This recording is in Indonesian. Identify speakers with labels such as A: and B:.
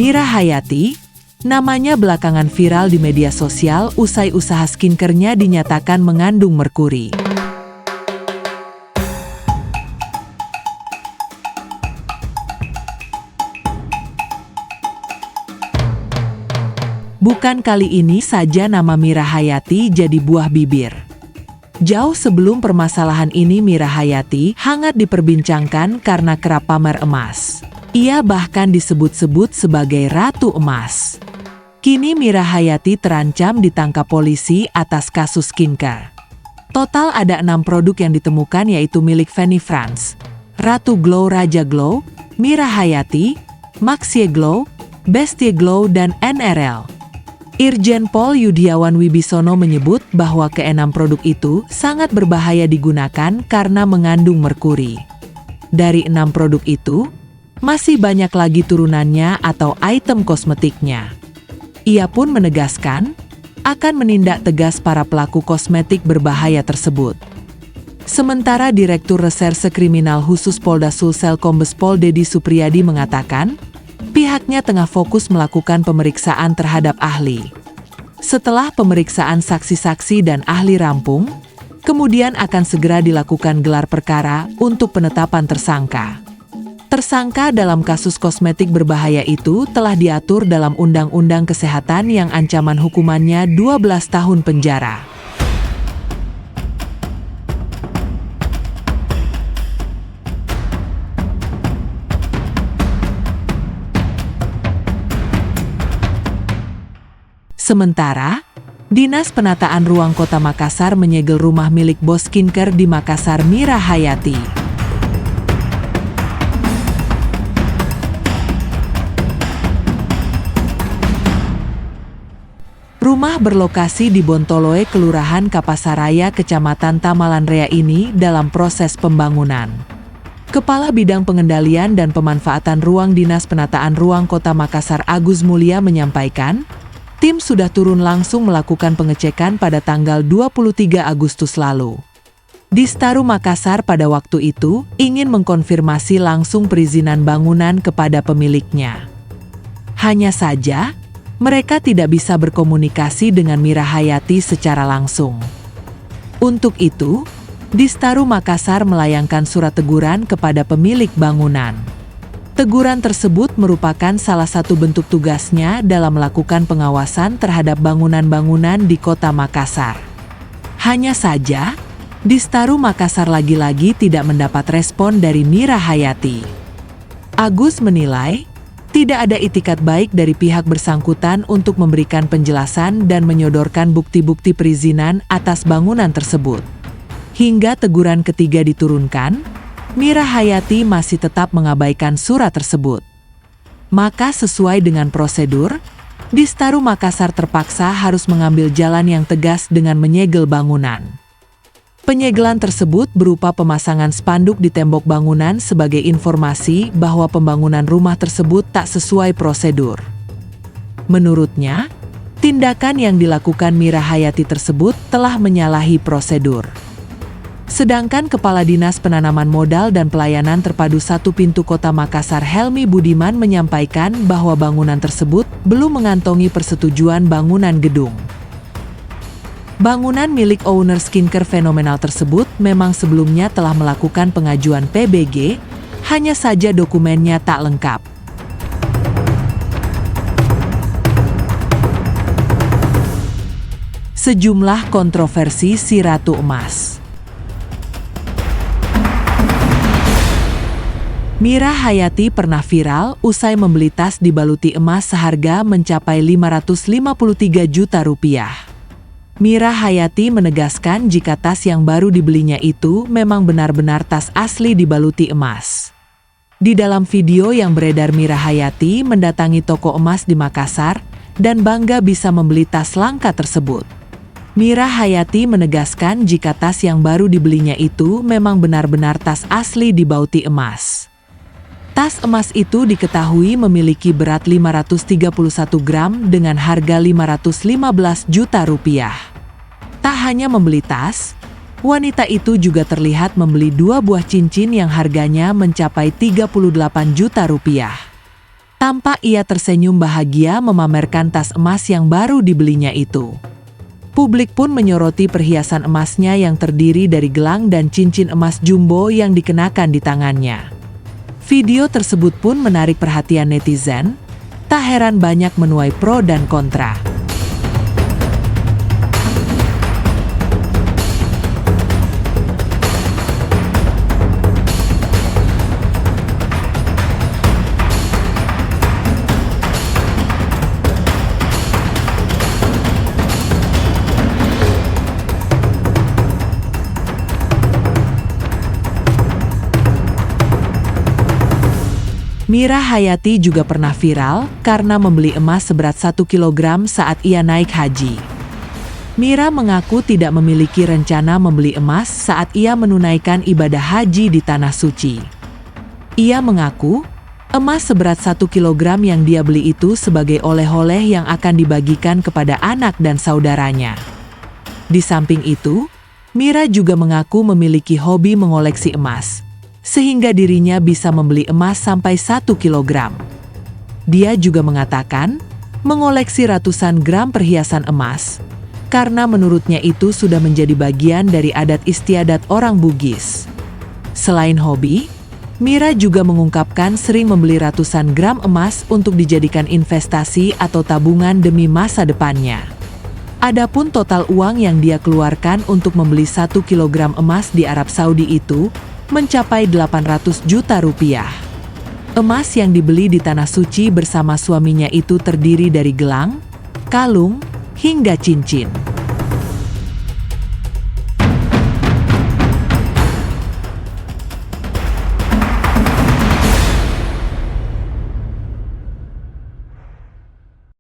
A: Mira Hayati, namanya belakangan viral di media sosial usai usaha skincare-nya dinyatakan mengandung merkuri. Bukan kali ini saja nama Mira Hayati jadi buah bibir. Jauh sebelum permasalahan ini, Mira Hayati hangat diperbincangkan karena kerap pamer emas. Ia bahkan disebut-sebut sebagai Ratu Emas. Kini Mira Hayati terancam ditangkap polisi atas kasus skincare. Total ada 6 produk yang ditemukan, yaitu milik Fanny France, Ratu Glow, Raja Glow, Mira Hayati, Maxie Glow, Bestie Glow, dan NRL. Irjen Pol Yudiawan Wibisono menyebut bahwa ke-6 produk itu sangat berbahaya digunakan karena mengandung merkuri. Dari 6 produk itu, masih banyak lagi turunannya atau item kosmetiknya. Ia pun menegaskan akan menindak tegas para pelaku kosmetik berbahaya tersebut. Sementara Direktur Reserse Kriminal Khusus Polda Sulsel Kombes Pol Dedi Supriyadi mengatakan, pihaknya tengah fokus melakukan pemeriksaan terhadap ahli. Setelah pemeriksaan saksi-saksi dan ahli rampung, kemudian akan segera dilakukan gelar perkara untuk penetapan tersangka. Tersangka dalam kasus kosmetik berbahaya itu telah diatur dalam Undang-Undang Kesehatan yang ancaman hukumannya 12 tahun penjara. Sementara, Dinas Penataan Ruang Kota Makassar menyegel rumah milik bos skincare di Makassar, Mira Hayati. Rumah berlokasi di Bontoloe, Kelurahan Kapasaraya, Kecamatan Tamalanrea ini dalam proses pembangunan. Kepala Bidang Pengendalian dan Pemanfaatan Ruang Dinas Penataan Ruang Kota Makassar Agus Mulia menyampaikan, tim sudah turun langsung melakukan pengecekan pada tanggal 23 Agustus lalu. Distaru Makassar pada waktu itu ingin mengkonfirmasi langsung perizinan bangunan kepada pemiliknya. Hanya saja, mereka tidak bisa berkomunikasi dengan Mira Hayati secara langsung. Untuk itu, Distaru Makassar melayangkan surat teguran kepada pemilik bangunan. Teguran tersebut merupakan salah satu bentuk tugasnya dalam melakukan pengawasan terhadap bangunan-bangunan di Kota Makassar. Hanya saja, Distaru Makassar lagi-lagi tidak mendapat respon dari Mira Hayati. Agus menilai, tidak ada itikat baik dari pihak bersangkutan untuk memberikan penjelasan dan menyodorkan bukti-bukti perizinan atas bangunan tersebut. Hingga teguran ketiga diturunkan, Mira Hayati masih tetap mengabaikan surat tersebut. Maka sesuai dengan prosedur, Distaru Makassar terpaksa harus mengambil jalan yang tegas dengan menyegel bangunan. Penyegelan tersebut berupa pemasangan spanduk di tembok bangunan sebagai informasi bahwa pembangunan rumah tersebut tak sesuai prosedur. Menurutnya, tindakan yang dilakukan Mira Hayati tersebut telah menyalahi prosedur. Sedangkan Kepala Dinas Penanaman Modal dan Pelayanan Terpadu 1 Pintu Kota Makassar Helmi Budiman menyampaikan bahwa bangunan tersebut belum mengantongi persetujuan bangunan gedung. Bangunan milik owner skincare fenomenal tersebut memang sebelumnya telah melakukan pengajuan PBG, hanya saja dokumennya tak lengkap. Sejumlah kontroversi si Ratu Emas. Mira Hayati pernah viral usai membeli tas dibaluti emas seharga mencapai 553 juta rupiah. Mira Hayati menegaskan jika tas yang baru dibelinya itu memang benar-benar tas asli dibaluti emas. Di dalam video yang beredar, Mira Hayati mendatangi toko emas di Makassar dan bangga bisa membeli tas langka tersebut. Mira Hayati menegaskan jika tas yang baru dibelinya itu memang benar-benar tas asli dibauti emas. Tas emas itu diketahui memiliki berat 531 gram dengan harga 515 juta rupiah. Tak hanya membeli tas, wanita itu juga terlihat membeli 2 buah cincin yang harganya mencapai 38 juta rupiah. Tampak ia tersenyum bahagia memamerkan tas emas yang baru dibelinya itu. Publik pun menyoroti perhiasan emasnya yang terdiri dari gelang dan cincin emas jumbo yang dikenakan di tangannya. Video tersebut pun menarik perhatian netizen, tak heran banyak menuai pro dan kontra. Mira Hayati juga pernah viral karena membeli emas seberat 1 kilogram saat ia naik haji. Mira mengaku tidak memiliki rencana membeli emas saat ia menunaikan ibadah haji di Tanah Suci. Ia mengaku, emas seberat 1 kilogram yang dia beli itu sebagai oleh-oleh yang akan dibagikan kepada anak dan saudaranya. Di samping itu, Mira juga mengaku memiliki hobi mengoleksi emas, sehingga dirinya bisa membeli emas sampai 1 kilogram. Dia juga mengatakan, mengoleksi ratusan gram perhiasan emas, karena menurutnya itu sudah menjadi bagian dari adat istiadat orang Bugis. Selain hobi, Mira juga mengungkapkan sering membeli ratusan gram emas untuk dijadikan investasi atau tabungan demi masa depannya. Adapun total uang yang dia keluarkan untuk membeli 1 kilogram emas di Arab Saudi itu mencapai 800 juta rupiah. Emas yang dibeli di Tanah Suci bersama suaminya itu terdiri dari gelang, kalung, hingga cincin.